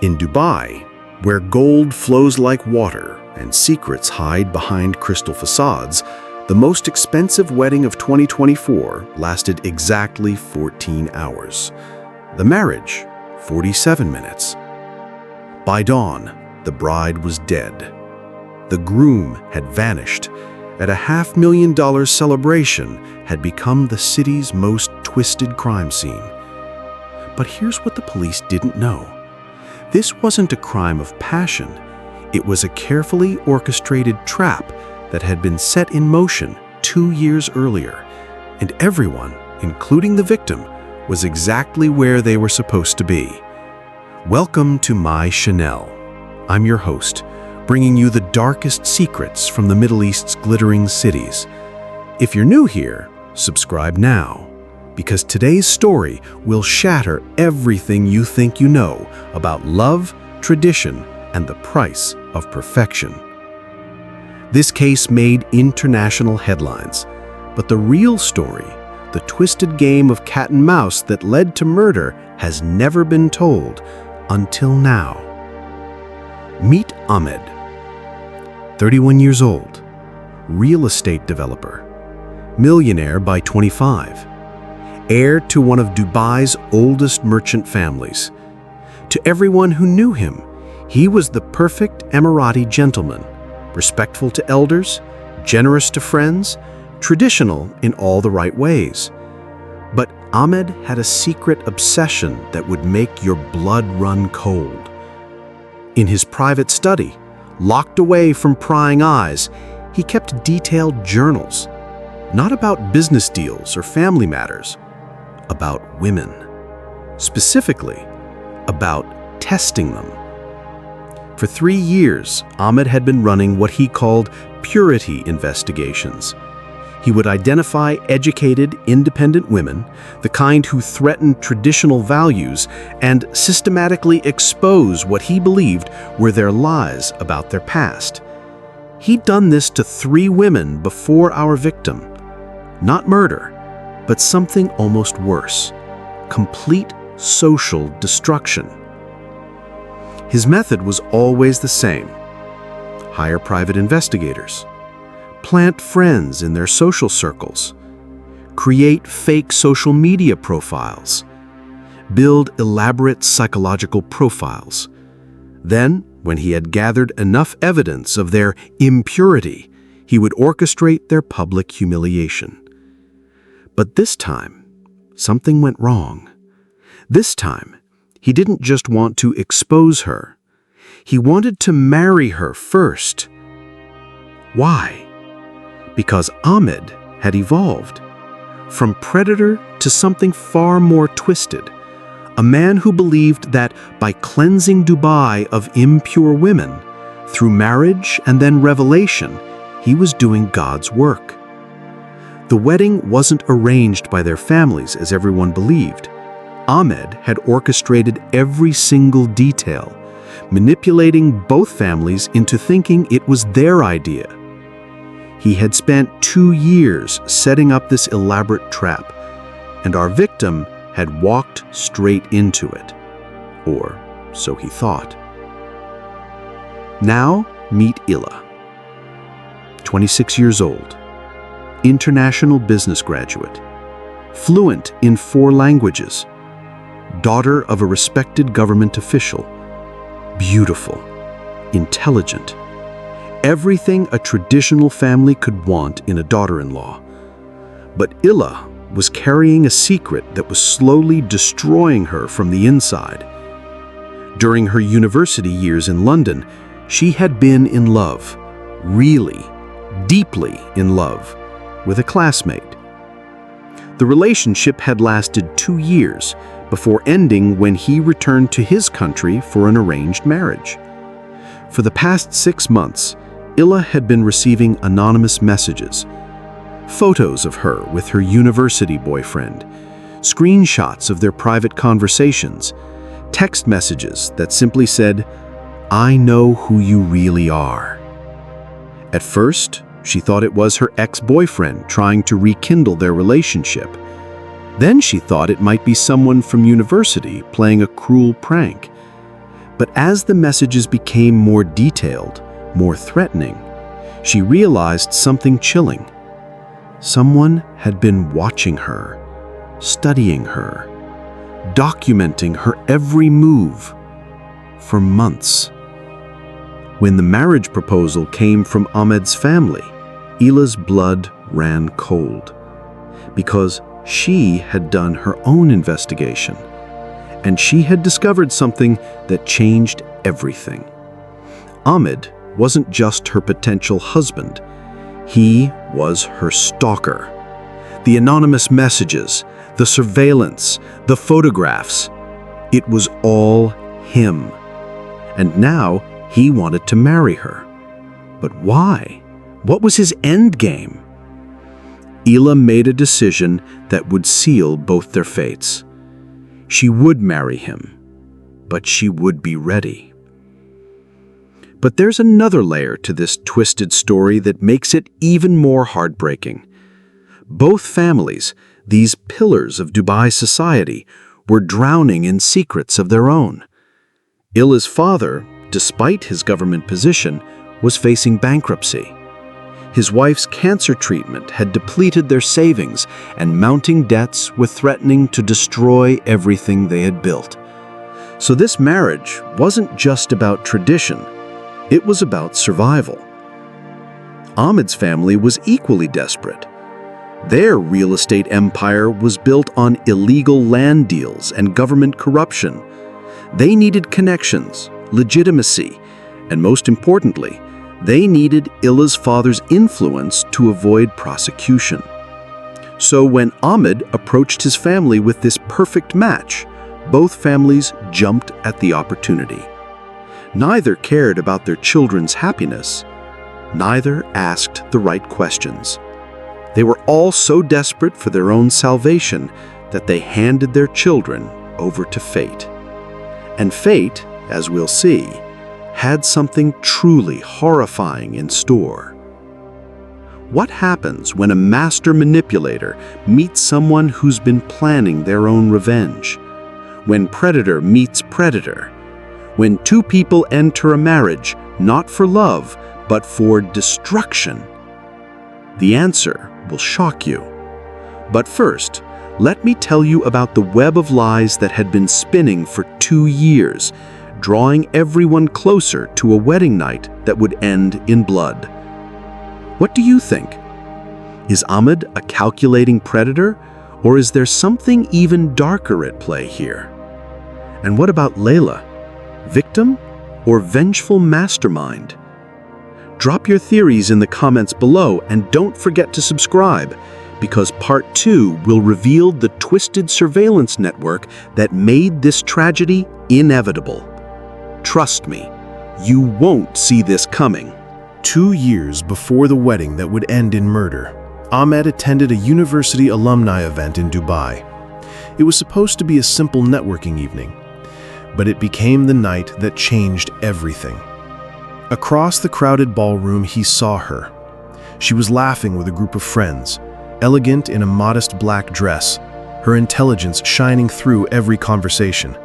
In Dubai, where gold flows like water and secrets hide behind crystal facades, the most expensive wedding of 2024 lasted exactly 14 hours. The marriage, 47 minutes. By dawn, the bride was dead. The groom had vanished, and a $500,000 celebration had become the city's most twisted crime scene. But here's what the police didn't know. This wasn't a crime of passion. It was a carefully orchestrated trap that had been set in motion 2 years earlier, and everyone, including the victim, was exactly where they were supposed to be. Welcome to My Chanel. I'm your host, bringing you the darkest secrets from the Middle East's glittering cities. If you're new here, subscribe now, because today's story will shatter everything you think you know about love, tradition, and the price of perfection. This case made international headlines, but the real story, the twisted game of cat and mouse that led to murder, has never been told until now. Meet Ahmed, 31 years old, real estate developer, millionaire by 25, heir to one of Dubai's oldest merchant families. To everyone who knew him, he was the perfect Emirati gentleman, respectful to elders, generous to friends, traditional in all the right ways. But Ahmed had a secret obsession that would make your blood run cold. In his private study, locked away from prying eyes, he kept detailed journals, not about business deals or family matters, about women. Specifically, about testing them. For 3 years, Ahmed had been running what he called purity investigations. He would identify educated, independent women, the kind who threatened traditional values, and systematically expose what he believed were their lies about their past. He'd done this to 3 women before our victim. Not murder, but something almost worse: complete social destruction. His method was always the same: hire private investigators, plant friends in their social circles, create fake social media profiles, build elaborate psychological profiles. Then, when he had gathered enough evidence of their impurity, he would orchestrate their public humiliation. But this time, something went wrong. This time, he didn't just want to expose her. He wanted to marry her first. Why? Because Ahmed had evolved from predator to something far more twisted, a man who believed that by cleansing Dubai of impure women, through marriage and then revelation, he was doing God's work. The wedding wasn't arranged by their families as everyone believed. Ahmed had orchestrated every single detail, manipulating both families into thinking it was their idea. He had spent 2 years setting up this elaborate trap, and our victim had walked straight into it. Or so he thought. Now meet Illa, 26 years old, international business graduate, fluent in 4 languages, daughter of a respected government official, beautiful, intelligent, everything a traditional family could want in a daughter-in-law. But Illa was carrying a secret that was slowly destroying her from the inside. During her university years in London, she had been in love, really, deeply in love, with a classmate. The relationship had lasted 2 years before ending when he returned to his country for an arranged marriage. For the past 6 months, Illa had been receiving anonymous messages, photos of her with her university boyfriend, screenshots of their private conversations, text messages that simply said, "I know who you really are." At first, she thought it was her ex-boyfriend trying to rekindle their relationship. Then she thought it might be someone from university playing a cruel prank. But as the messages became more detailed, more threatening, she realized something chilling. Someone had been watching her, studying her, documenting her every move for months. When the marriage proposal came from Ahmed's family, Ila's blood ran cold because she had done her own investigation, and she had discovered something that changed everything. Ahmed wasn't just her potential husband. He was her stalker. The anonymous messages, the surveillance, the photographs, it was all him. And now he wanted to marry her. But why? What was his end game? Ila made a decision that would seal both their fates. She would marry him, but she would be ready. But there's another layer to this twisted story that makes it even more heartbreaking. Both families, these pillars of Dubai society, were drowning in secrets of their own. Ila's father, despite his government position, was facing bankruptcy. His wife's cancer treatment had depleted their savings, and mounting debts were threatening to destroy everything they had built. So this marriage wasn't just about tradition. It was about survival. Ahmed's family was equally desperate. Their real estate empire was built on illegal land deals and government corruption. They needed connections, legitimacy, and most importantly, they needed Ila's father's influence to avoid prosecution. So when Ahmed approached his family with this perfect match, both families jumped at the opportunity. Neither cared about their children's happiness. Neither asked the right questions. They were all so desperate for their own salvation that they handed their children over to fate. And fate, as we'll see, had something truly horrifying in store. What happens when a master manipulator meets someone who's been planning their own revenge? When predator meets predator? When two people enter a marriage, not for love, but for destruction? The answer will shock you. But first, let me tell you about the web of lies that had been spinning for 2 years, drawing everyone closer to a wedding night that would end in blood. What do you think? Is Ahmed a calculating predator, or is there something even darker at play here? And what about Layla? Victim or vengeful mastermind? Drop your theories in the comments below, and don't forget to subscribe, because Part 2 will reveal the twisted surveillance network that made this tragedy inevitable. Trust me, you won't see this coming. 2 years before the wedding that would end in murder, Ahmed attended a university alumni event in Dubai. It was supposed to be a simple networking evening, but it became the night that changed everything. Across the crowded ballroom, he saw her. She was laughing with a group of friends, elegant in a modest black dress, her intelligence shining through every conversation.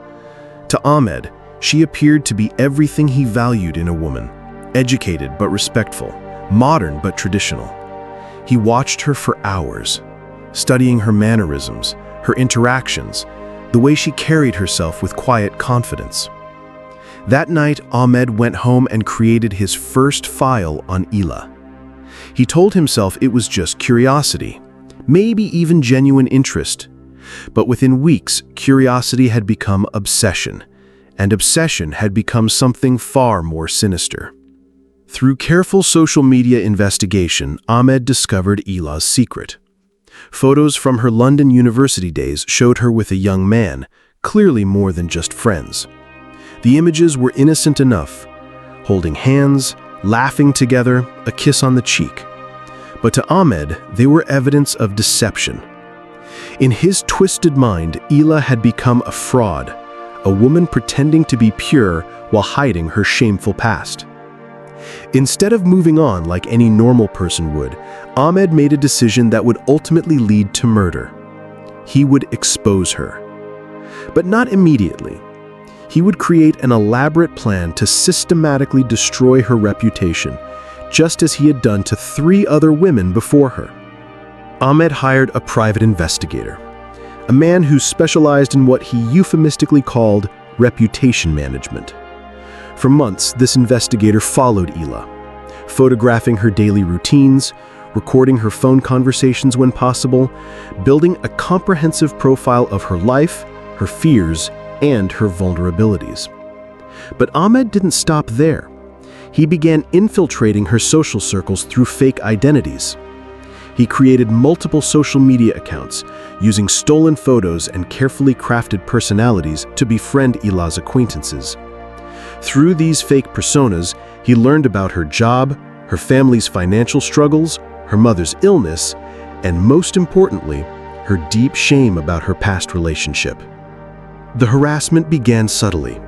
To Ahmed, she appeared to be everything he valued in a woman: educated but respectful, modern but traditional. He watched her for hours, studying her mannerisms, her interactions, the way she carried herself with quiet confidence. That night, Ahmed went home and created his first file on Ila. He told himself it was just curiosity, maybe even genuine interest. But within weeks, curiosity had become obsession, and obsession had become something far more sinister. Through careful social media investigation, Ahmed discovered Ila's secret. Photos from her London university days showed her with a young man, clearly more than just friends. The images were innocent enough, holding hands, laughing together, a kiss on the cheek. But to Ahmed, they were evidence of deception. In his twisted mind, Ila had become a fraud, a woman pretending to be pure while hiding her shameful past. Instead of moving on like any normal person would, Ahmed made a decision that would ultimately lead to murder. He would expose her. But not immediately. He would create an elaborate plan to systematically destroy her reputation, just as he had done to 3 other women before her. Ahmed hired a private investigator, a man who specialized in what he euphemistically called reputation management. For months, this investigator followed Ela, photographing her daily routines, recording her phone conversations when possible, building a comprehensive profile of her life, her fears, and her vulnerabilities. But Ahmed didn't stop there. He began infiltrating her social circles through fake identities. He created multiple social media accounts, using stolen photos and carefully crafted personalities to befriend Ela's acquaintances. Through these fake personas, he learned about her job, her family's financial struggles, her mother's illness, and most importantly, her deep shame about her past relationship. The harassment began subtly.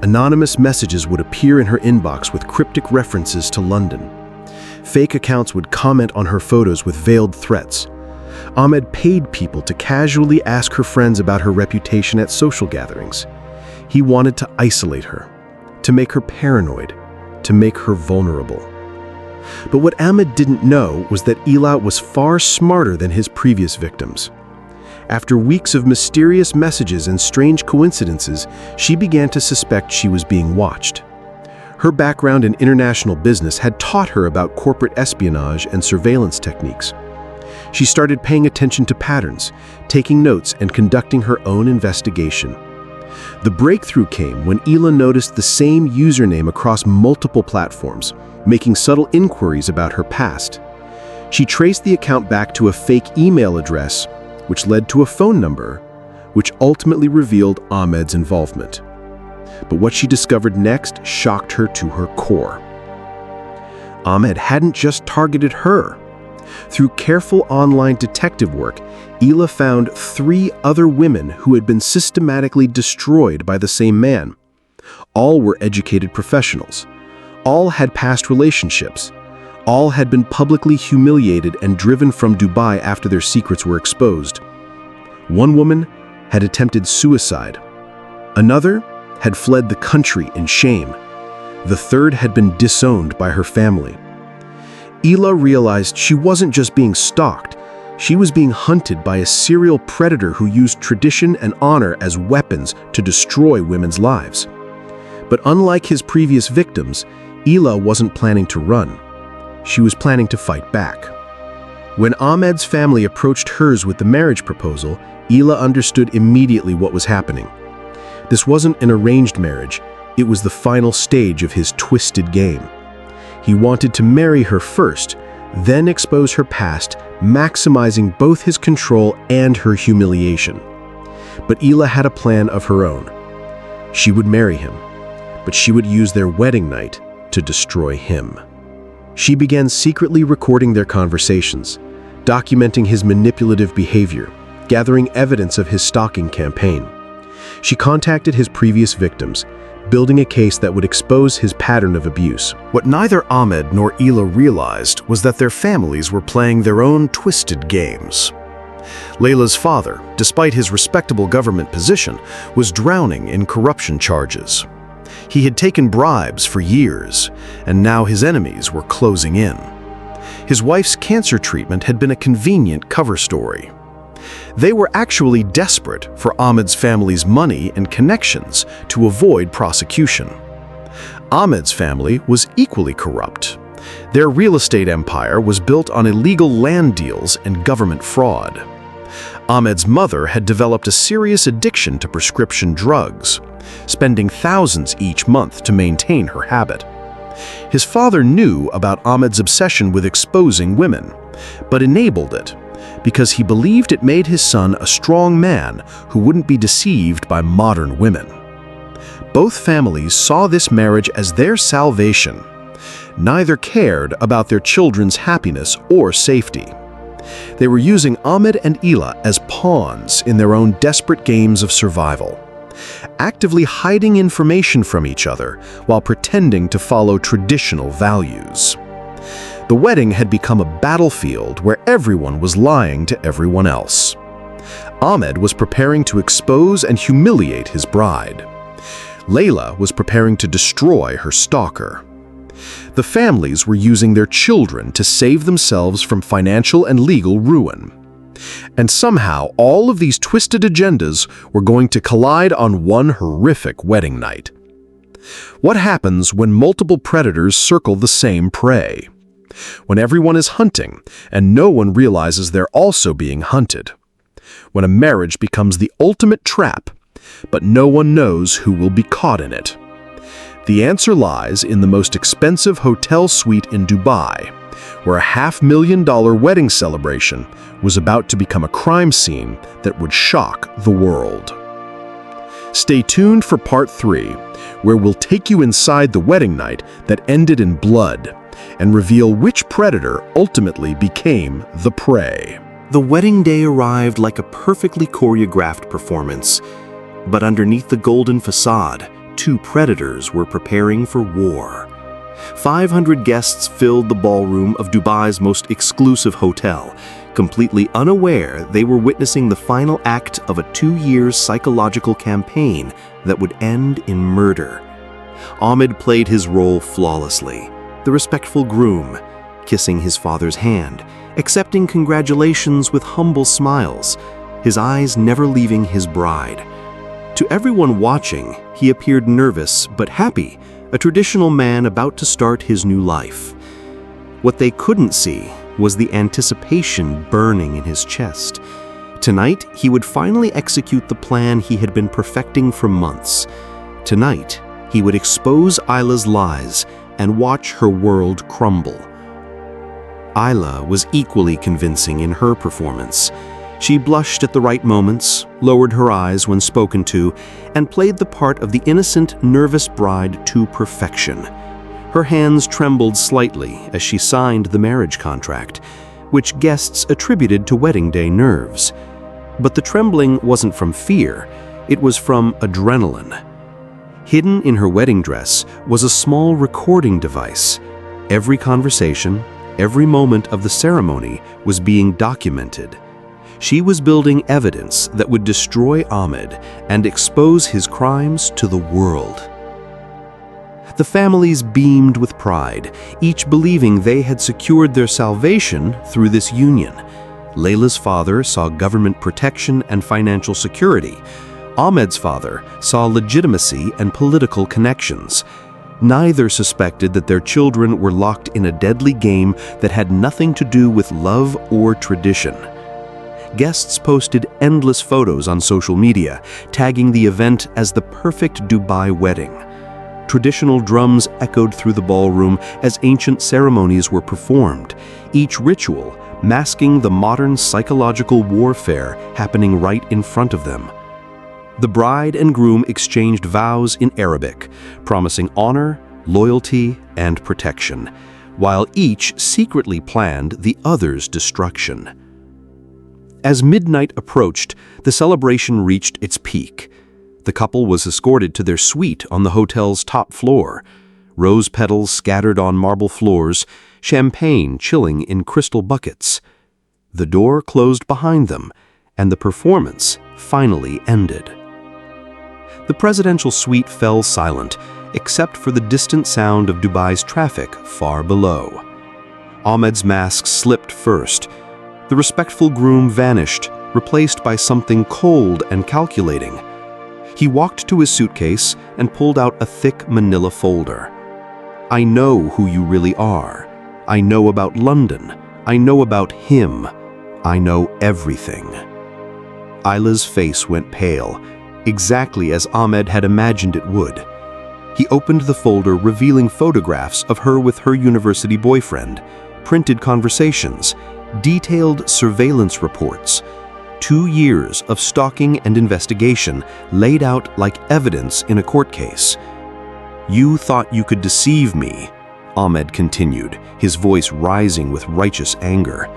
Anonymous messages would appear in her inbox with cryptic references to London. Fake accounts would comment on her photos with veiled threats. Ahmed paid people to casually ask her friends about her reputation at social gatherings. He wanted to isolate her, to make her paranoid, to make her vulnerable. But what Ahmed didn't know was that Ela was far smarter than his previous victims. After weeks of mysterious messages and strange coincidences, she began to suspect she was being watched. Her background in international business had taught her about corporate espionage and surveillance techniques. She started paying attention to patterns, taking notes, and conducting her own investigation. The breakthrough came when Ela noticed the same username across multiple platforms, making subtle inquiries about her past. She traced the account back to a fake email address, which led to a phone number, which ultimately revealed Ahmed's involvement. But what she discovered next shocked her to her core. Ahmed hadn't just targeted her. Through careful online detective work, Ela found 3 other women who had been systematically destroyed by the same man. All were educated professionals. All had past relationships. All had been publicly humiliated and driven from Dubai after their secrets were exposed. One woman had attempted suicide. Another had fled the country in shame. The third had been disowned by her family. Ela realized she wasn't just being stalked, she was being hunted by a serial predator who used tradition and honor as weapons to destroy women's lives. But unlike his previous victims, Ela wasn't planning to run. She was planning to fight back. When Ahmed's family approached hers with the marriage proposal, Ela understood immediately what was happening. This wasn't an arranged marriage, it was the final stage of his twisted game. He wanted to marry her first, then expose her past, maximizing both his control and her humiliation. But Ela had a plan of her own. She would marry him, but she would use their wedding night to destroy him. She began secretly recording their conversations, documenting his manipulative behavior, gathering evidence of his stalking campaign. She contacted his previous victims, building a case that would expose his pattern of abuse. What neither Ahmed nor Ela realized was that their families were playing their own twisted games. Layla's father, despite his respectable government position, was drowning in corruption charges. He had taken bribes for years, and now his enemies were closing in. His wife's cancer treatment had been a convenient cover story. They were actually desperate for Ahmed's family's money and connections to avoid prosecution. Ahmed's family was equally corrupt. Their real estate empire was built on illegal land deals and government fraud. Ahmed's mother had developed a serious addiction to prescription drugs, spending thousands each month to maintain her habit. His father knew about Ahmed's obsession with exposing women, but enabled it because he believed it made his son a strong man who wouldn't be deceived by modern women. Both families saw this marriage as their salvation. Neither cared about their children's happiness or safety. They were using Ahmed and Ela as pawns in their own desperate games of survival, actively hiding information from each other while pretending to follow traditional values. The wedding had become a battlefield where everyone was lying to everyone else. Ahmed was preparing to expose and humiliate his bride. Layla was preparing to destroy her stalker. The families were using their children to save themselves from financial and legal ruin. And somehow, all of these twisted agendas were going to collide on one horrific wedding night. What happens when multiple predators circle the same prey? When everyone is hunting, and no one realizes they're also being hunted? When a marriage becomes the ultimate trap, but no one knows who will be caught in it? The answer lies in the most expensive hotel suite in Dubai, where a $500,000 wedding celebration was about to become a crime scene that would shock the world. Stay tuned for part 3, where we'll take you inside the wedding night that ended in blood and reveal which predator ultimately became the prey. The wedding day arrived like a perfectly choreographed performance, but underneath the golden facade, 2 predators were preparing for war. 500 guests filled the ballroom of Dubai's most exclusive hotel, completely unaware they were witnessing the final act of a 2-year psychological campaign that would end in murder. Ahmed played his role flawlessly, the respectful groom, kissing his father's hand, accepting congratulations with humble smiles, his eyes never leaving his bride. To everyone watching, he appeared nervous but happy, a traditional man about to start his new life. What they couldn't see was the anticipation burning in his chest. Tonight, he would finally execute the plan he had been perfecting for months. Tonight, he would expose Isla's lies and watch her world crumble. Isla was equally convincing in her performance. She blushed at the right moments, lowered her eyes when spoken to, and played the part of the innocent, nervous bride to perfection. Her hands trembled slightly as she signed the marriage contract, which guests attributed to wedding day nerves. But the trembling wasn't from fear, it was from adrenaline. Hidden in her wedding dress was a small recording device. Every conversation, every moment of the ceremony was being documented. She was building evidence that would destroy Ahmed and expose his crimes to the world. The families beamed with pride, each believing they had secured their salvation through this union. Layla's father saw government protection and financial security. Ahmed's father saw legitimacy and political connections. Neither suspected that their children were locked in a deadly game that had nothing to do with love or tradition. Guests posted endless photos on social media, tagging the event as the perfect Dubai wedding. Traditional drums echoed through the ballroom as ancient ceremonies were performed, each ritual masking the modern psychological warfare happening right in front of them. The bride and groom exchanged vows in Arabic, promising honor, loyalty, and protection, while each secretly planned the other's destruction. As midnight approached, the celebration reached its peak. The couple was escorted to their suite on the hotel's top floor. Rose petals scattered on marble floors, champagne chilling in crystal buckets. The door closed behind them, and the performance finally ended. The presidential suite fell silent, except for the distant sound of Dubai's traffic far below. Ahmed's mask slipped first. The respectful groom vanished, replaced by something cold and calculating. He walked to his suitcase and pulled out a thick manila folder. "I know who you really are. I know about London. I know about him. I know everything." Isla's face went pale, exactly as Ahmed had imagined it would. He opened the folder, revealing photographs of her with her university boyfriend, printed conversations, detailed surveillance reports, 2 years of stalking and investigation laid out like evidence in a court case. "You thought you could deceive me," Ahmed continued, his voice rising with righteous anger.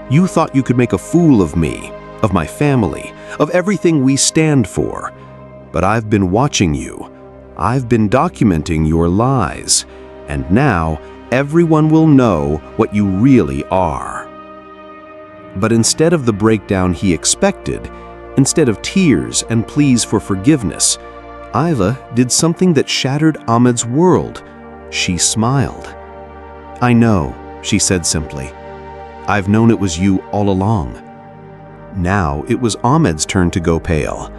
"You thought you could make a fool of me, of my family, of everything we stand for. But I've been watching you. I've been documenting your lies. And now everyone will know what you really are." But instead of the breakdown he expected, instead of tears and pleas for forgiveness, Ayla did something that shattered Ahmed's world. She smiled. "I know," she said simply. "I've known it was you all along." Now it was Ahmed's turn to go pale.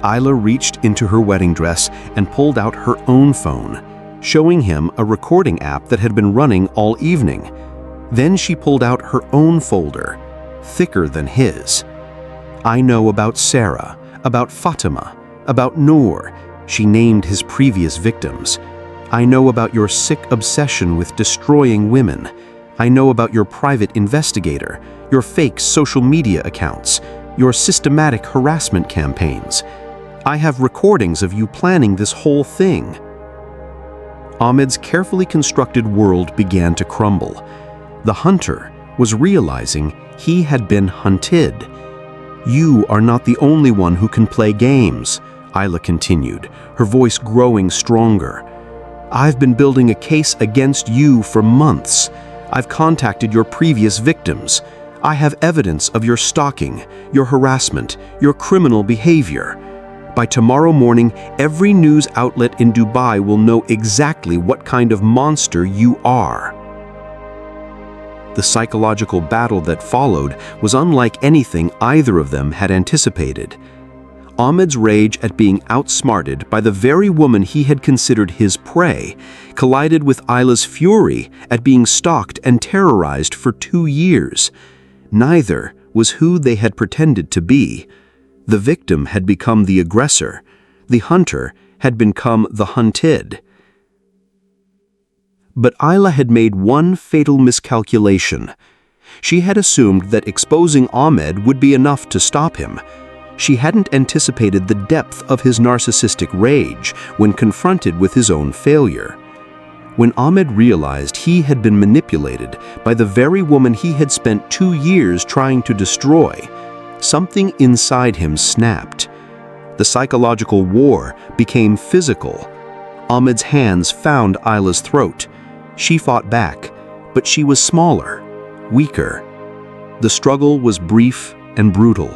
Ayla reached into her wedding dress and pulled out her own phone, showing him a recording app that had been running all evening. Then she pulled out her own folder, thicker than his. "I know about Sarah, about Fatima, about Noor." She named his previous victims. "I know about your sick obsession with destroying women. I know about your private investigator, your fake social media accounts, your systematic harassment campaigns. I have recordings of you planning this whole thing." Ahmed's carefully constructed world began to crumble. The hunter was realizing he had been hunted. "You are not the only one who can play games," Ayla continued, her voice growing stronger. "I've been building a case against you for months. I've contacted your previous victims. I have evidence of your stalking, your harassment, your criminal behavior. By tomorrow morning, every news outlet in Dubai will know exactly what kind of monster you are." The psychological battle that followed was unlike anything either of them had anticipated. Ahmed's rage at being outsmarted by the very woman he had considered his prey collided with Ayla's fury at being stalked and terrorized for 2 years. Neither was who they had pretended to be. The victim had become the aggressor. The hunter had become the hunted. But Ayla had made one fatal miscalculation. She had assumed that exposing Ahmed would be enough to stop him. She hadn't anticipated the depth of his narcissistic rage when confronted with his own failure. When Ahmed realized he had been manipulated by the very woman he had spent 2 years trying to destroy, something inside him snapped. The psychological war became physical. Ahmed's hands found Ayla's throat. She fought back, but she was smaller, weaker. The struggle was brief and brutal.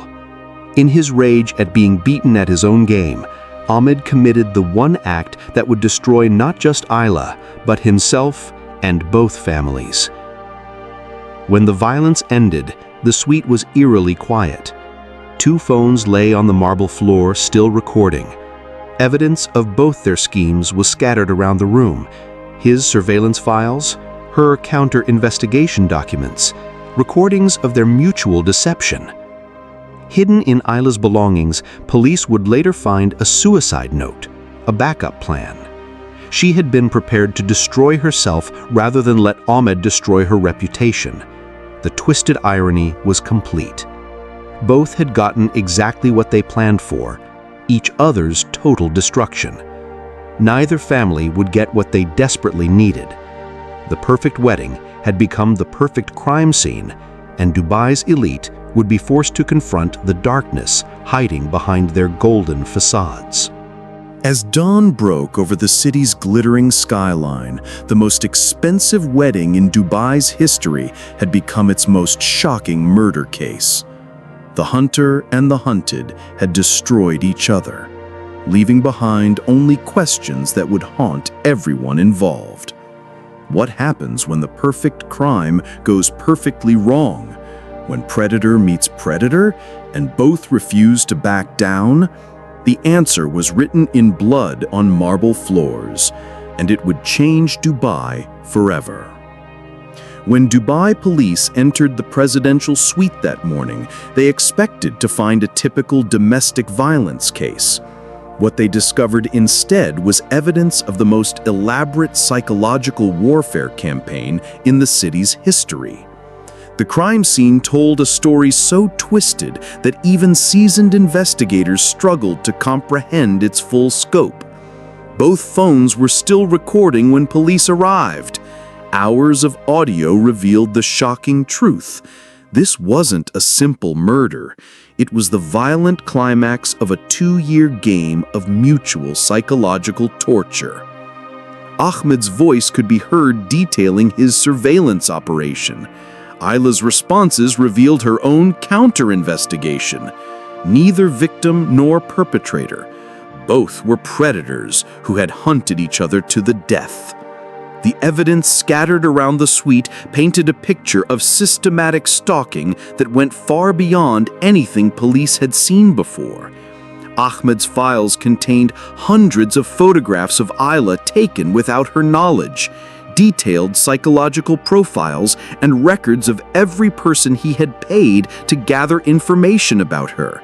In his rage at being beaten at his own game, Ahmed committed the one act that would destroy not just Ayla, but himself and both families. When the violence ended, the suite was eerily quiet. 2 phones lay on the marble floor, still recording. Evidence of both their schemes was scattered around the room. His surveillance files, her counter-investigation documents, recordings of their mutual deception. Hidden in Ayla's belongings, police would later find a suicide note, a backup plan. She had been prepared to destroy herself rather than let Ahmed destroy her reputation. The twisted irony was complete. Both had gotten exactly what they planned for, each other's total destruction. Neither family would get what they desperately needed. The perfect wedding had become the perfect crime scene, and Dubai's elite would be forced to confront the darkness hiding behind their golden facades. As dawn broke over the city's glittering skyline, the most expensive wedding in Dubai's history had become its most shocking murder case. The hunter and the hunted had destroyed each other, leaving behind only questions that would haunt everyone involved. What happens when the perfect crime goes perfectly wrong? When predator meets predator and both refuse to back down? The answer was written in blood on marble floors, and it would change Dubai forever. When Dubai police entered the presidential suite that morning, they expected to find a typical domestic violence case. What they discovered instead was evidence of the most elaborate psychological warfare campaign in the city's history. The crime scene told a story so twisted that even seasoned investigators struggled to comprehend its full scope. Both phones were still recording when police arrived. Hours of audio revealed the shocking truth. This wasn't a simple murder. It was the violent climax of a 2-year game of mutual psychological torture. Ahmed's voice could be heard detailing his surveillance operation. Ayla's responses revealed her own counter-investigation. Neither victim nor perpetrator, Both were predators who had hunted each other to the death. The evidence scattered around the suite painted a picture of systematic stalking that went far beyond anything police had seen before. Ahmed's files contained hundreds of photographs of Ayla taken without her knowledge, detailed psychological profiles, and records of every person he had paid to gather information about her.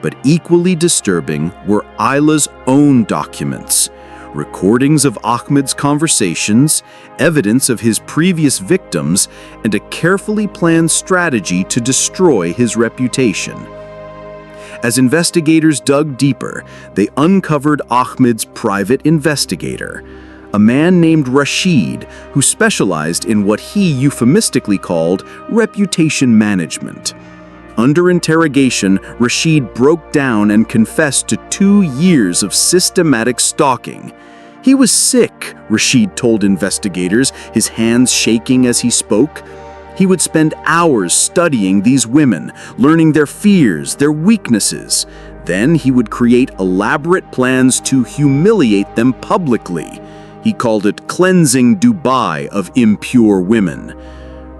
But equally disturbing were Ayla's own documents. Recordings of Ahmed's conversations, evidence of his previous victims, and a carefully planned strategy to destroy his reputation. As investigators dug deeper, they uncovered Ahmed's private investigator, a man named Rashid who specialized in what he euphemistically called reputation management. Under interrogation, Rashid broke down and confessed to 2 years of systematic stalking. He was sick, Rashid told investigators, his hands shaking as he spoke. He would spend hours studying these women, learning their fears, their weaknesses. Then he would create elaborate plans to humiliate them publicly. He called it cleansing Dubai of impure women.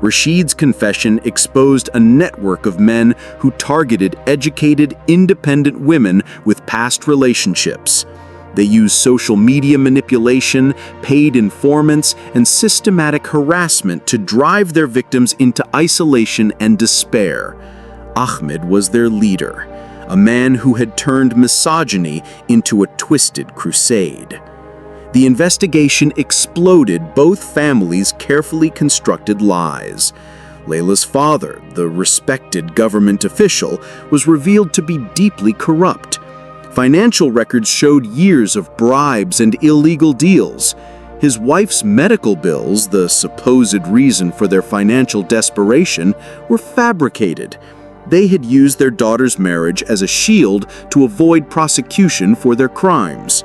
Rashid's confession exposed a network of men who targeted educated, independent women with past relationships. They used social media manipulation, paid informants, and systematic harassment to drive their victims into isolation and despair. Ahmed was their leader, a man who had turned misogyny into a twisted crusade. The investigation exploded both families' carefully constructed lies. Layla's father, the respected government official, was revealed to be deeply corrupt. Financial records showed years of bribes and illegal deals. His wife's medical bills, the supposed reason for their financial desperation, were fabricated. They had used their daughter's marriage as a shield to avoid prosecution for their crimes.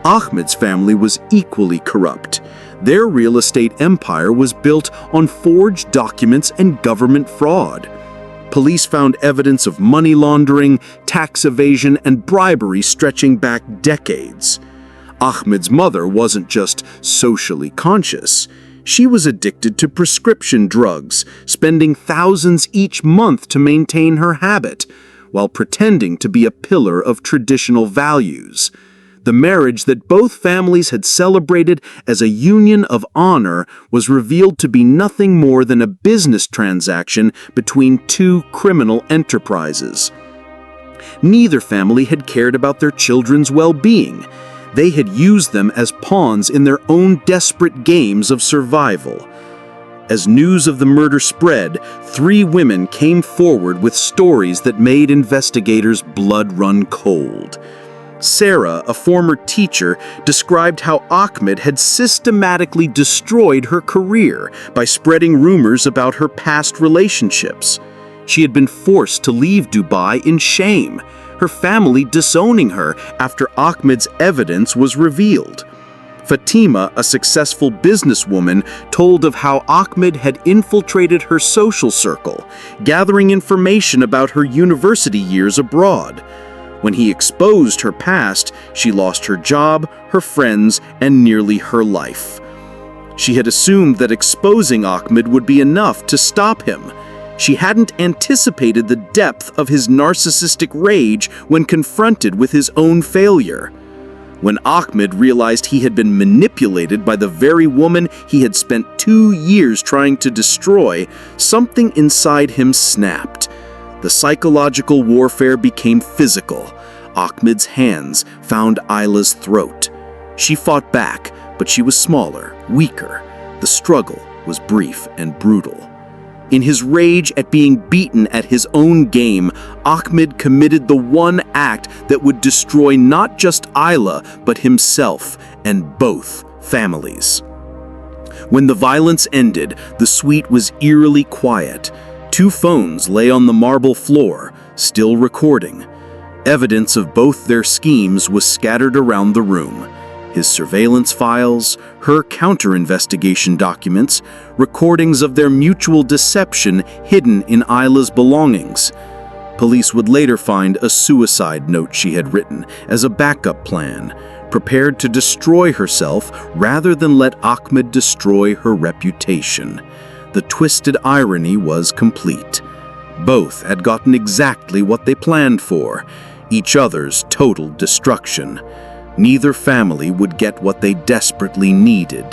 Ahmed's family was equally corrupt. Their real estate empire was built on forged documents and government fraud. Police found evidence of money laundering, tax evasion, and bribery stretching back decades. Ahmed's mother wasn't just socially conscious. She was addicted to prescription drugs, spending thousands each month to maintain her habit, while pretending to be a pillar of traditional values. The marriage that both families had celebrated as a union of honor was revealed to be nothing more than a business transaction between 2 criminal enterprises. Neither family had cared about their children's well-being. They had used them as pawns in their own desperate games of survival. As news of the murder spread, 3 women came forward with stories that made investigators' blood run cold. Sarah, a former teacher, described how Ahmed had systematically destroyed her career by spreading rumors about her past relationships. She had been forced to leave Dubai in shame, her family disowning her after Ahmed's evidence was revealed. Fatima, a successful businesswoman, told of how Ahmed had infiltrated her social circle, gathering information about her university years abroad. When he exposed her past, she lost her job, her friends, and nearly her life. She had assumed that exposing Ahmed would be enough to stop him. She hadn't anticipated the depth of his narcissistic rage when confronted with his own failure. When Ahmed realized he had been manipulated by the very woman he had spent 2 years trying to destroy, something inside him snapped. The psychological warfare became physical. Ahmed's hands found Ayla's throat. She fought back, but she was smaller, weaker. The struggle was brief and brutal. In his rage at being beaten at his own game, Ahmed committed the one act that would destroy not just Ayla, but himself and both families. When the violence ended, the suite was eerily quiet. 2 phones lay on the marble floor, still recording. Evidence of both their schemes was scattered around the room. His surveillance files, her counter-investigation documents, recordings of their mutual deception hidden in Ayla's belongings. Police would later find a suicide note she had written as a backup plan, prepared to destroy herself rather than let Ahmed destroy her reputation. The twisted irony was complete. Both had gotten exactly what they planned for, each other's total destruction. Neither family would get what they desperately needed.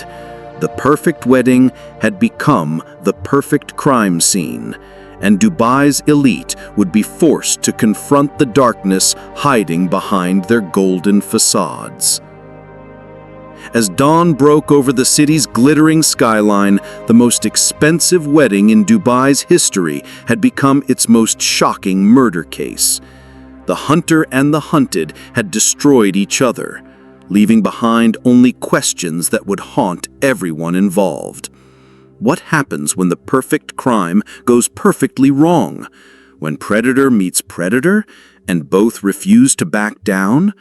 The perfect wedding had become the perfect crime scene, and Dubai's elite would be forced to confront the darkness hiding behind their golden facades. As dawn broke over the city's glittering skyline, the most expensive wedding in Dubai's history had become its most shocking murder case. The hunter and the hunted had destroyed each other, leaving behind only questions that would haunt everyone involved. What happens when the perfect crime goes perfectly wrong? When predator meets predator and both refuse to back down?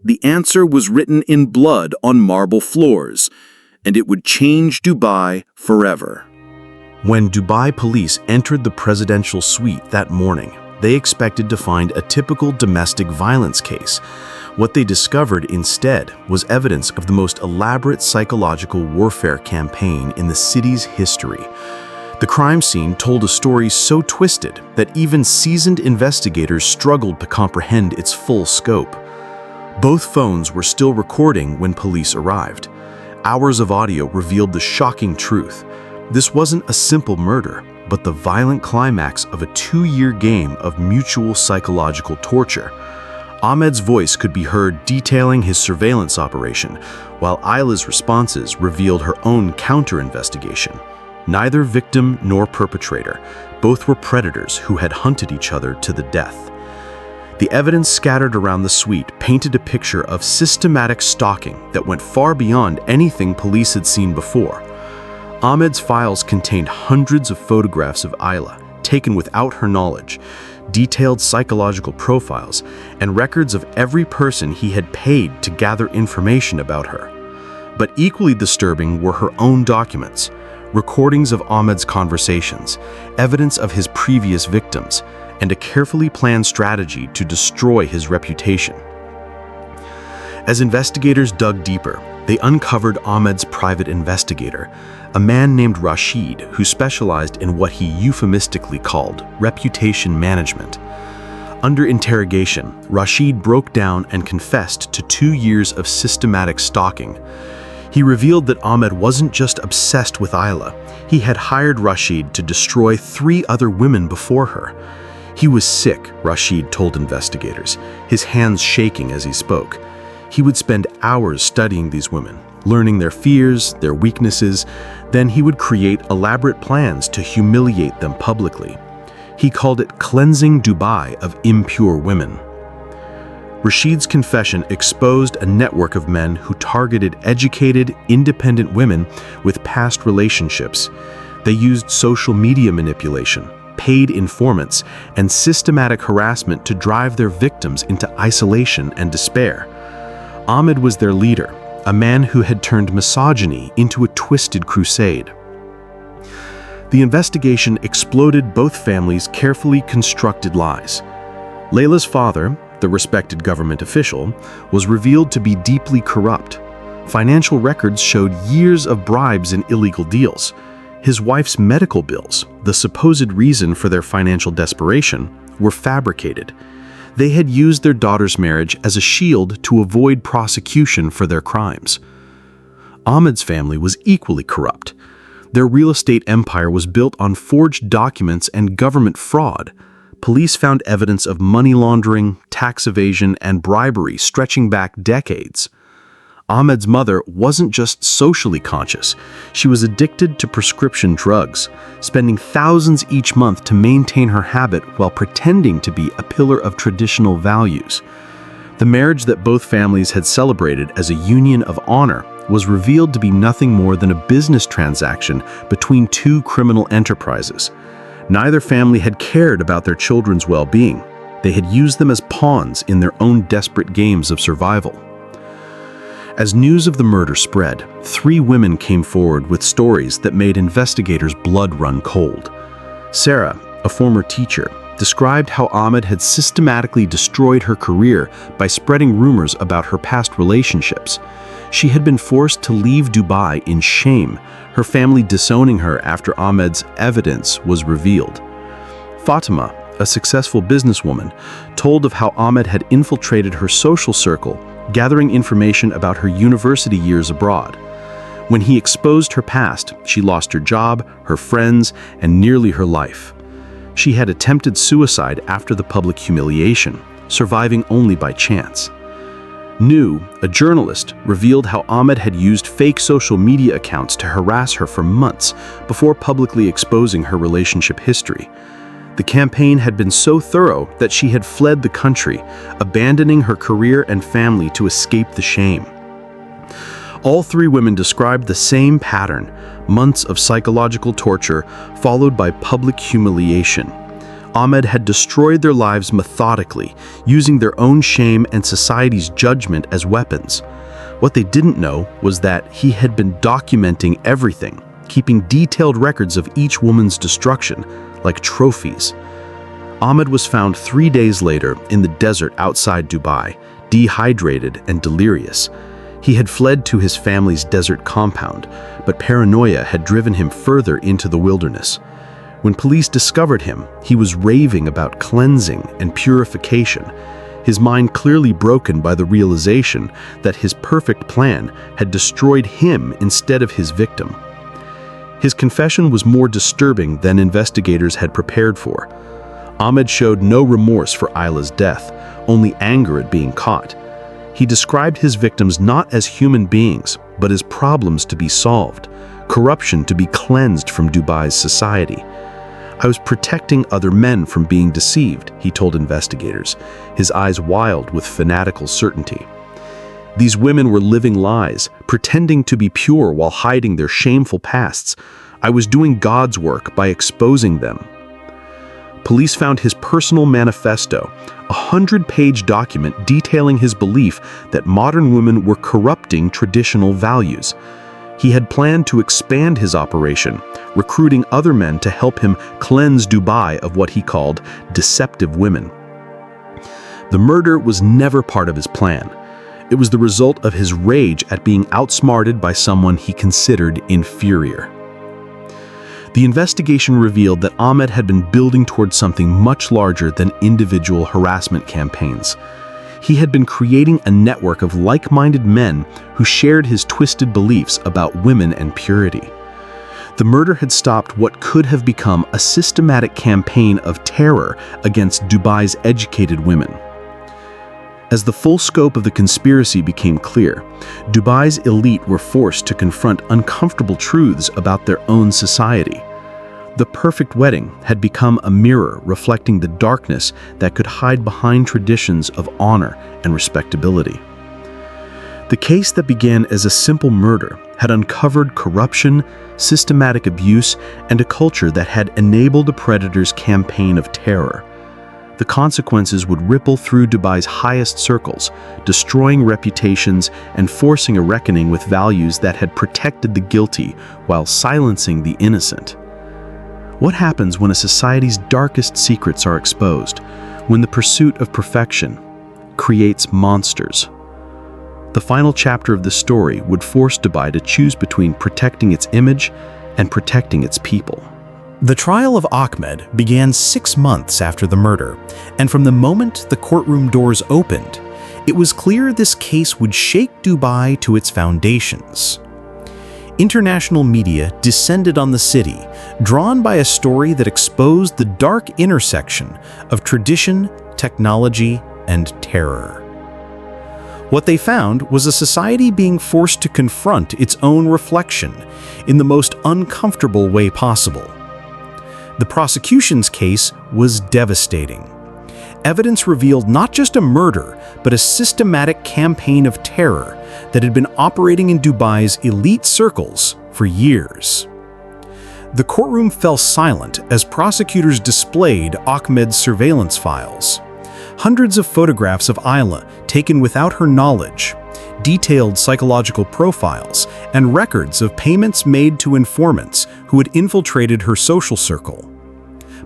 The answer was written in blood on marble floors, and it would change Dubai forever. When Dubai police entered the presidential suite that morning, they expected to find a typical domestic violence case. What they discovered instead was evidence of the most elaborate psychological warfare campaign in the city's history. The crime scene told a story so twisted that even seasoned investigators struggled to comprehend its full scope. Both phones were still recording when police arrived. Hours of audio revealed the shocking truth. This wasn't a simple murder, but the violent climax of a 2-year game of mutual psychological torture. Ahmed's voice could be heard detailing his surveillance operation, while Ayla's responses revealed her own counter-investigation. Neither victim nor perpetrator, both were predators who had hunted each other to the death. The evidence scattered around the suite painted a picture of systematic stalking that went far beyond anything police had seen before. Ahmed's files contained hundreds of photographs of Ayla, taken without her knowledge, detailed psychological profiles, and records of every person he had paid to gather information about her. But equally disturbing were her own documents, recordings of Ahmed's conversations, evidence of his previous victims, and a carefully planned strategy to destroy his reputation. As investigators dug deeper, they uncovered Ahmed's private investigator, a man named Rashid who specialized in what he euphemistically called reputation management. Under interrogation, Rashid broke down and confessed to 2 years of systematic stalking. He revealed that Ahmed wasn't just obsessed with Ayla, he had hired Rashid to destroy 3 other women before her. He was sick, Rashid told investigators, his hands shaking as he spoke. He would spend hours studying these women, learning their fears, their weaknesses. Then he would create elaborate plans to humiliate them publicly. He called it cleansing Dubai of impure women. Rashid's confession exposed a network of men who targeted educated, independent women with past relationships. They used social media manipulation, paid informants, and systematic harassment to drive their victims into isolation and despair. Ahmed was their leader, a man who had turned misogyny into a twisted crusade. The investigation exploded both families' carefully constructed lies. Layla's father, the respected government official, was revealed to be deeply corrupt. Financial records showed years of bribes and illegal deals. His wife's medical bills, the supposed reason for their financial desperation, were fabricated. They had used their daughter's marriage as a shield to avoid prosecution for their crimes. Ahmed's family was equally corrupt. Their real estate empire was built on forged documents and government fraud. Police found evidence of money laundering, tax evasion, and bribery stretching back decades. Ahmed's mother wasn't just socially conscious, she was addicted to prescription drugs, spending thousands each month to maintain her habit while pretending to be a pillar of traditional values. The marriage that both families had celebrated as a union of honor was revealed to be nothing more than a business transaction between 2 criminal enterprises. Neither family had cared about their children's well-being. They had used them as pawns in their own desperate games of survival. As news of the murder spread, 3 women came forward with stories that made investigators' blood run cold. Sarah, a former teacher, described how Ahmed had systematically destroyed her career by spreading rumors about her past relationships. She had been forced to leave Dubai in shame, her family disowning her after Ahmed's evidence was revealed. Fatima, a successful businesswoman, told of how Ahmed had infiltrated her social circle, gathering information about her university years abroad. When he exposed her past, she lost her job, her friends, and nearly her life. She had attempted suicide after the public humiliation, surviving only by chance. New, a journalist, revealed how Ahmed had used fake social media accounts to harass her for months before publicly exposing her relationship history. The campaign had been so thorough that she had fled the country, abandoning her career and family to escape the shame. All three women described the same pattern: months of psychological torture followed by public humiliation. Ahmed had destroyed their lives methodically, using their own shame and society's judgment as weapons. What they didn't know was that he had been documenting everything, keeping detailed records of each woman's destruction, like trophies. Ahmed was found 3 days later in the desert outside Dubai, dehydrated and delirious. He had fled to his family's desert compound, but paranoia had driven him further into the wilderness. When police discovered him, he was raving about cleansing and purification, his mind clearly broken by the realization that his perfect plan had destroyed him instead of his victim. His confession was more disturbing than investigators had prepared for. Ahmed showed no remorse for Isla's death, only anger at being caught. He described his victims not as human beings, but as problems to be solved, corruption to be cleansed from Dubai's society. "I was protecting other men from being deceived," he told investigators, his eyes wild with fanatical certainty. These women were living lies, pretending to be pure while hiding their shameful pasts. "I was doing God's work by exposing them." Police found his personal manifesto, a 100-page document detailing his belief that modern women were corrupting traditional values. He had planned to expand his operation, recruiting other men to help him cleanse Dubai of what he called deceptive women. The murder was never part of his plan. It was the result of his rage at being outsmarted by someone he considered inferior. The investigation revealed that Ahmed had been building towards something much larger than individual harassment campaigns. He had been creating a network of like-minded men who shared his twisted beliefs about women and purity. The murder had stopped what could have become a systematic campaign of terror against Dubai's educated women. As the full scope of the conspiracy became clear, Dubai's elite were forced to confront uncomfortable truths about their own society. The perfect wedding had become a mirror reflecting the darkness that could hide behind traditions of honor and respectability. The case that began as a simple murder had uncovered corruption, systematic abuse, and a culture that had enabled a predator's campaign of terror. The consequences would ripple through Dubai's highest circles, destroying reputations and forcing a reckoning with values that had protected the guilty while silencing the innocent. What happens when a society's darkest secrets are exposed, when the pursuit of perfection creates monsters? The final chapter of the story would force Dubai to choose between protecting its image and protecting its people. The trial of Ahmed began 6 months after the murder, and from the moment the courtroom doors opened, it was clear this case would shake Dubai to its foundations. International media descended on the city, drawn by a story that exposed the dark intersection of tradition, technology, and terror. What they found was a society being forced to confront its own reflection in the most uncomfortable way possible. The prosecution's case was devastating. Evidence revealed not just a murder, but a systematic campaign of terror that had been operating in Dubai's elite circles for years. The courtroom fell silent as prosecutors displayed Ahmed's surveillance files. Hundreds of photographs of Isla taken without her knowledge, detailed psychological profiles, and records of payments made to informants who had infiltrated her social circle.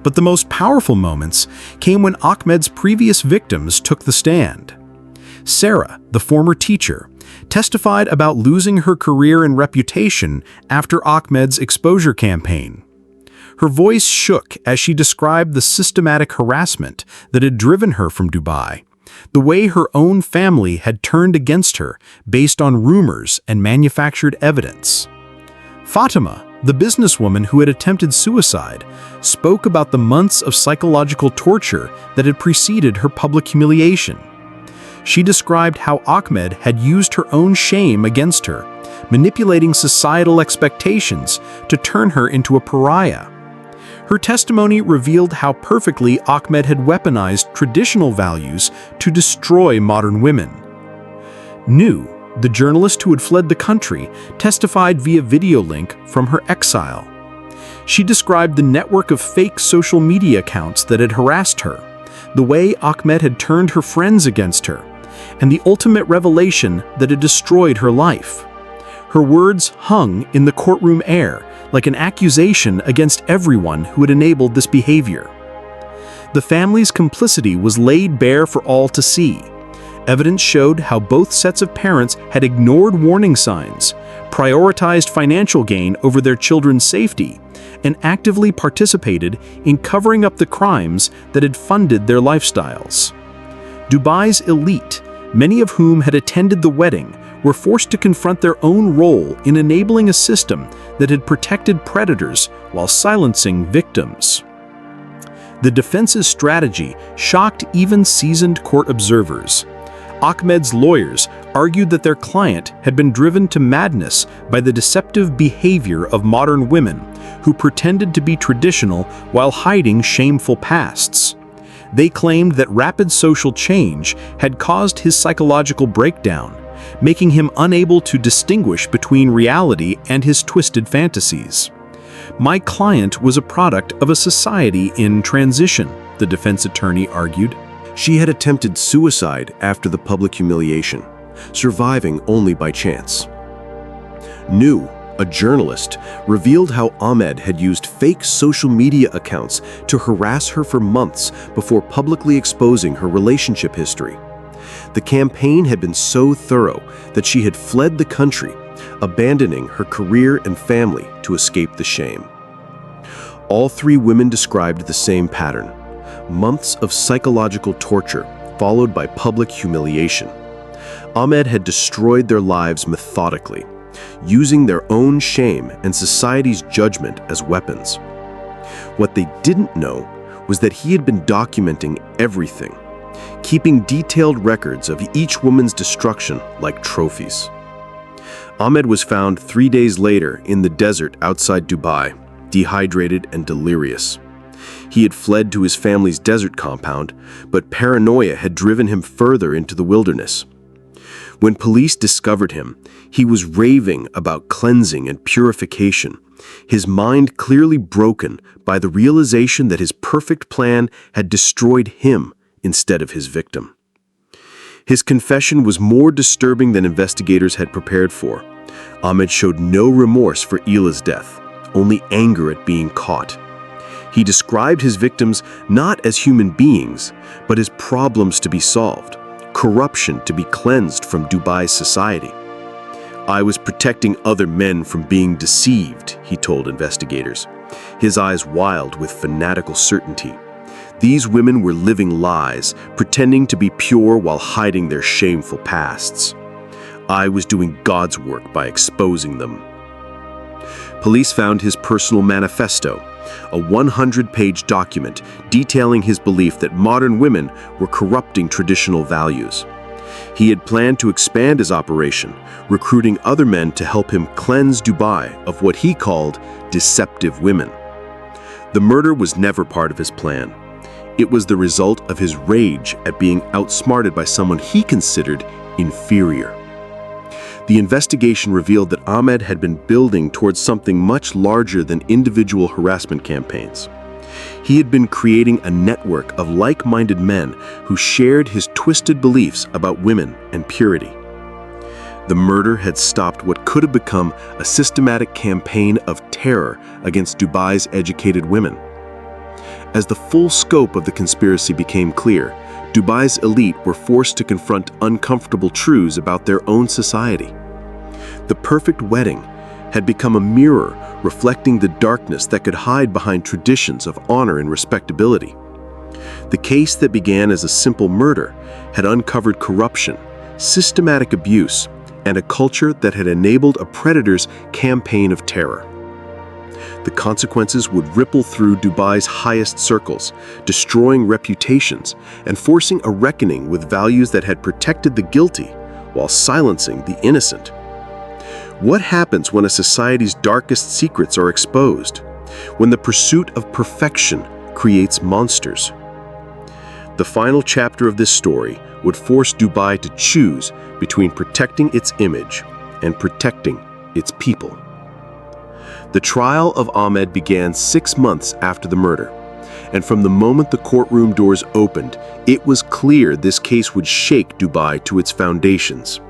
But the most powerful moments came when Ahmed's previous victims took the stand. Sarah, the former teacher, testified about losing her career and reputation after Ahmed's exposure campaign. Her voice shook as she described the systematic harassment that had driven her from Dubai, the way her own family had turned against her based on rumors and manufactured evidence. Fatima, the businesswoman who had attempted suicide, spoke about the months of psychological torture that had preceded her public humiliation. She described how Ahmed had used her own shame against her, manipulating societal expectations to turn her into a pariah. Her testimony revealed how perfectly Ahmed had weaponized traditional values to destroy modern women. Nu, the journalist who had fled the country, testified via video link from her exile. She described the network of fake social media accounts that had harassed her, the way Ahmed had turned her friends against her, and the ultimate revelation that had destroyed her life. Her words hung in the courtroom air like an accusation against everyone who had enabled this behavior. The family's complicity was laid bare for all to see. Evidence showed how both sets of parents had ignored warning signs, prioritized financial gain over their children's safety, and actively participated in covering up the crimes that had funded their lifestyles. Dubai's elite, many of whom had attended the wedding, were forced to confront their own role in enabling a system that had protected predators while silencing victims. The defense's strategy shocked even seasoned court observers. Ahmed's lawyers argued that their client had been driven to madness by the deceptive behavior of modern women who pretended to be traditional while hiding shameful pasts. They claimed that rapid social change had caused his psychological breakdown, making him unable to distinguish between reality and his twisted fantasies. "My client was a product of a society in transition," the defense attorney argued. She had attempted suicide after the public humiliation, surviving only by chance. Nu, a journalist, revealed how Ahmed had used fake social media accounts to harass her for months before publicly exposing her relationship history. The campaign had been so thorough that she had fled the country, abandoning her career and family to escape the shame. All three women described the same pattern: months of psychological torture followed by public humiliation. Ahmed had destroyed their lives methodically, using their own shame and society's judgment as weapons. What they didn't know was that he had been documenting everything, keeping detailed records of each woman's destruction like trophies. Ahmed was found 3 days later in the desert outside Dubai, dehydrated and delirious. He had fled to his family's desert compound, but paranoia had driven him further into the wilderness. When police discovered him, he was raving about cleansing and purification, his mind clearly broken by the realization that his perfect plan had destroyed him instead of his victim. His confession was more disturbing than investigators had prepared for. Ahmed showed no remorse for Ila's death, only anger at being caught. He described his victims not as human beings, but as problems to be solved, corruption to be cleansed from Dubai's society. "I was protecting other men from being deceived," he told investigators, his eyes wild with fanatical certainty. These women were living lies, pretending to be pure while hiding their shameful pasts. "I was doing God's work by exposing them." Police found his personal manifesto, a 100-page document detailing his belief that modern women were corrupting traditional values. He had planned to expand his operation, recruiting other men to help him cleanse Dubai of what he called deceptive women. The murder was never part of his plan. It was the result of his rage at being outsmarted by someone he considered inferior. The investigation revealed that Ahmed had been building towards something much larger than individual harassment campaigns. He had been creating a network of like-minded men who shared his twisted beliefs about women and purity. The murder had stopped what could have become a systematic campaign of terror against Dubai's educated women. As the full scope of the conspiracy became clear, Dubai's elite were forced to confront uncomfortable truths about their own society. The perfect wedding had become a mirror reflecting the darkness that could hide behind traditions of honor and respectability. The case that began as a simple murder had uncovered corruption, systematic abuse, and a culture that had enabled a predator's campaign of terror. The consequences would ripple through Dubai's highest circles, destroying reputations and forcing a reckoning with values that had protected the guilty while silencing the innocent. What happens when a society's darkest secrets are exposed? When the pursuit of perfection creates monsters? The final chapter of this story would force Dubai to choose between protecting its image and protecting its people. The trial of Ahmed began 6 months after the murder, and from the moment the courtroom doors opened, it was clear this case would shake Dubai to its foundations.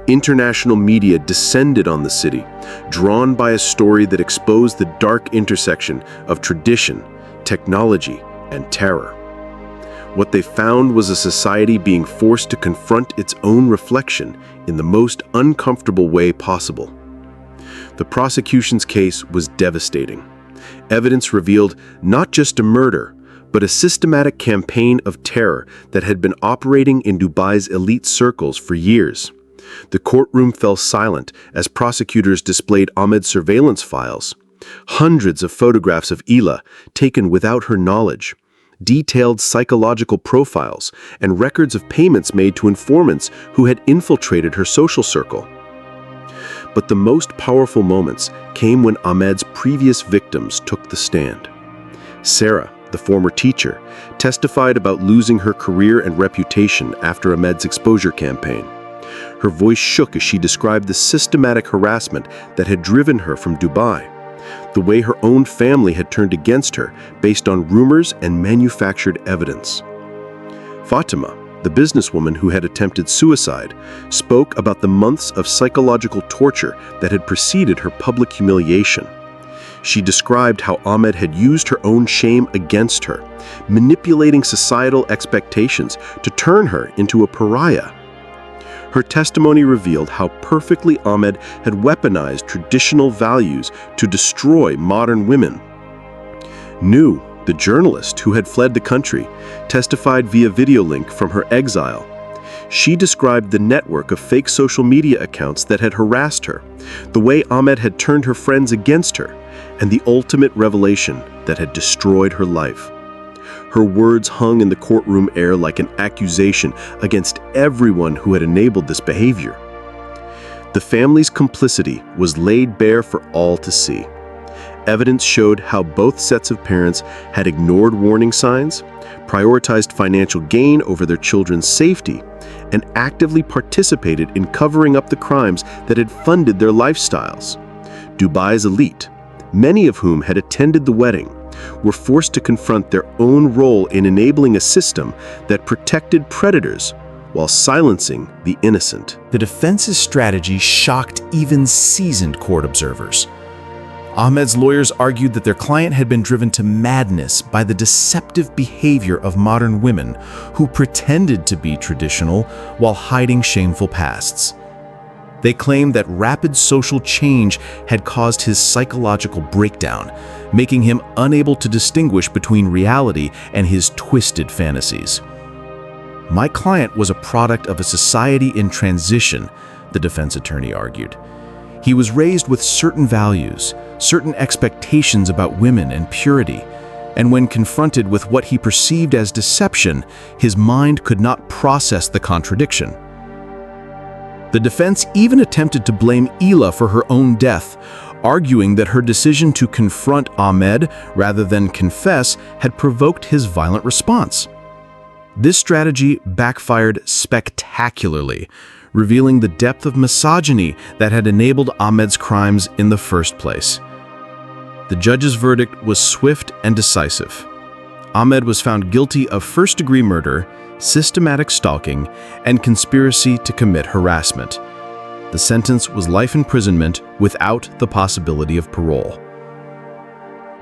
International media descended on the city, drawn by a story that exposed the dark intersection of tradition, technology, and terror. What they found was a society being forced to confront its own reflection in the most uncomfortable way possible. The prosecution's case was devastating. Evidence revealed not just a murder, but a systematic campaign of terror that had been operating in Dubai's elite circles for years. The courtroom fell silent as prosecutors displayed Ahmed's surveillance files, hundreds of photographs of Ila taken without her knowledge, detailed psychological profiles, and records of payments made to informants who had infiltrated her social circle. But the most powerful moments came when Ahmed's previous victims took the stand. Sarah, the former teacher, testified about losing her career and reputation after Ahmed's exposure campaign. Her voice shook as she described the systematic harassment that had driven her from Dubai, the way her own family had turned against her based on rumors and manufactured evidence. Fatima, the businesswoman who had attempted suicide, spoke about the months of psychological torture that had preceded her public humiliation. She described how Ahmed had used her own shame against her, manipulating societal expectations to turn her into a pariah. Her testimony revealed how perfectly Ahmed had weaponized traditional values to destroy modern women. Nu, the journalist who had fled the country, testified via video link from her exile. She described the network of fake social media accounts that had harassed her, the way Ahmed had turned her friends against her, and the ultimate revelation that had destroyed her life. Her words hung in the courtroom air like an accusation against everyone who had enabled this behavior. The family's complicity was laid bare for all to see. Evidence showed how both sets of parents had ignored warning signs, prioritized financial gain over their children's safety, and actively participated in covering up the crimes that had funded their lifestyles. Dubai's elite, many of whom had attended the wedding, were forced to confront their own role in enabling a system that protected predators while silencing the innocent. The defense's strategy shocked even seasoned court observers. Ahmed's lawyers argued that their client had been driven to madness by the deceptive behavior of modern women who pretended to be traditional while hiding shameful pasts. They claimed that rapid social change had caused his psychological breakdown, making him unable to distinguish between reality and his twisted fantasies. "My client was a product of a society in transition," the defense attorney argued. "He was raised with certain values, certain expectations about women and purity, and when confronted with what he perceived as deception, his mind could not process the contradiction." The defense even attempted to blame Ila for her own death, arguing that her decision to confront Ahmed rather than confess had provoked his violent response. This strategy backfired spectacularly, revealing the depth of misogyny that had enabled Ahmed's crimes in the first place. The judge's verdict was swift and decisive. Ahmed was found guilty of first-degree murder, systematic stalking, and conspiracy to commit harassment. The sentence was life imprisonment without the possibility of parole.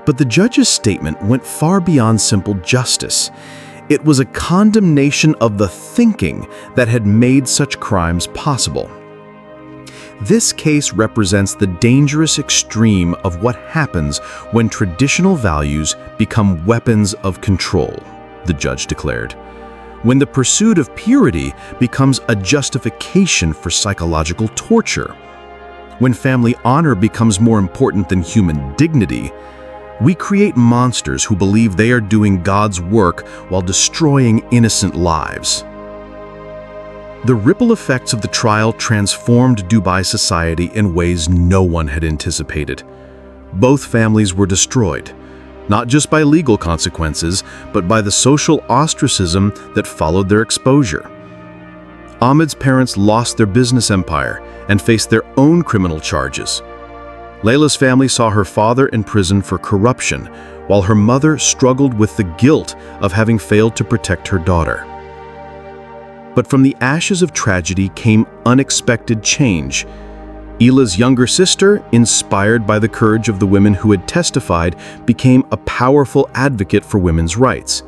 But the judge's statement went far beyond simple justice. It was a condemnation of the thinking that had made such crimes possible. This case represents the dangerous extreme of what happens when traditional values become weapons of control, the judge declared. When the pursuit of purity becomes a justification for psychological torture. When family honor becomes more important than human dignity, we create monsters who believe they are doing God's work while destroying innocent lives. The ripple effects of the trial transformed Dubai society in ways no one had anticipated. Both families were destroyed, not just by legal consequences, but by the social ostracism that followed their exposure. Ahmed's parents lost their business empire and faced their own criminal charges. Layla's family saw her father in prison for corruption, while her mother struggled with the guilt of having failed to protect her daughter. But from the ashes of tragedy came unexpected change. Ila's younger sister, inspired by the courage of the women who had testified, became a powerful advocate for women's rights.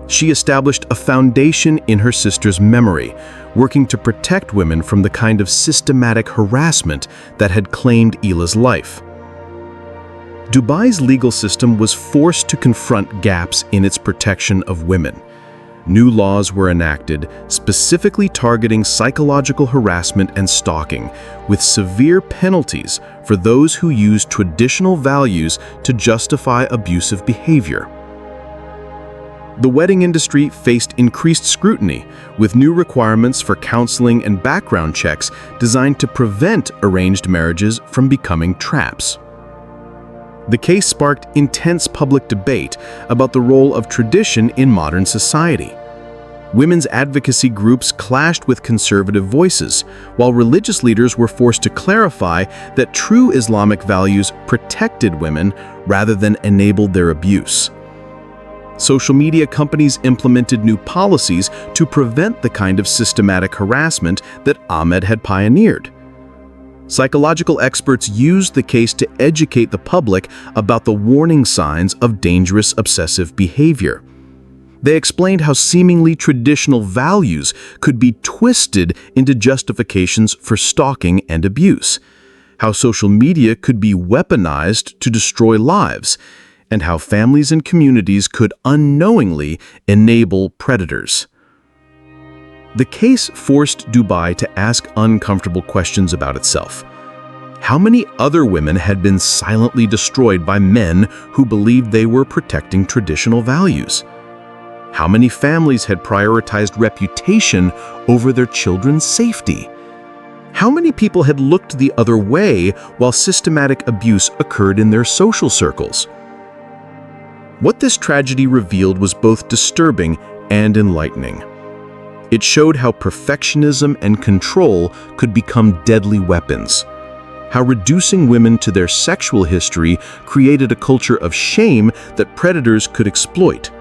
She established a foundation in her sister's memory, working to protect women from the kind of systematic harassment that had claimed Ila's life. Dubai's legal system was forced to confront gaps in its protection of women. New laws were enacted, specifically targeting psychological harassment and stalking, with severe penalties for those who used traditional values to justify abusive behavior. The wedding industry faced increased scrutiny, with new requirements for counseling and background checks designed to prevent arranged marriages from becoming traps. The case sparked intense public debate about the role of tradition in modern society. Women's advocacy groups clashed with conservative voices, while religious leaders were forced to clarify that true Islamic values protected women rather than enabled their abuse. Social media companies implemented new policies to prevent the kind of systematic harassment that Ahmed had pioneered. Psychological experts used the case to educate the public about the warning signs of dangerous obsessive behavior. They explained how seemingly traditional values could be twisted into justifications for stalking and abuse, how social media could be weaponized to destroy lives, and how families and communities could unknowingly enable predators. The case forced Dubai to ask uncomfortable questions about itself. How many other women had been silently destroyed by men who believed they were protecting traditional values? How many families had prioritized reputation over their children's safety? How many people had looked the other way while systematic abuse occurred in their social circles? What this tragedy revealed was both disturbing and enlightening. It showed how perfectionism and control could become deadly weapons, how reducing women to their sexual history created a culture of shame that predators could exploit,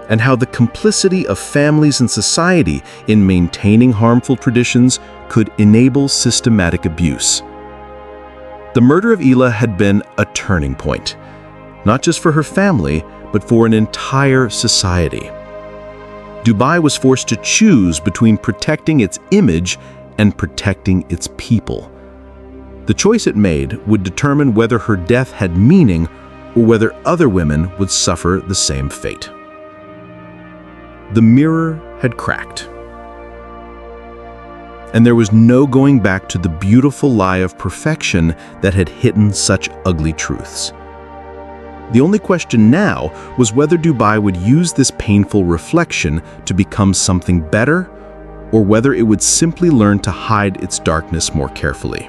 and how the complicity of families and society in maintaining harmful traditions could enable systematic abuse. The murder of Ila had been a turning point, not just for her family, but for an entire society. Dubai was forced to choose between protecting its image and protecting its people. The choice it made would determine whether her death had meaning or whether other women would suffer the same fate. The mirror had cracked, and there was no going back to the beautiful lie of perfection that had hidden such ugly truths. The only question now was whether Dubai would use this painful reflection to become something better, or whether it would simply learn to hide its darkness more carefully.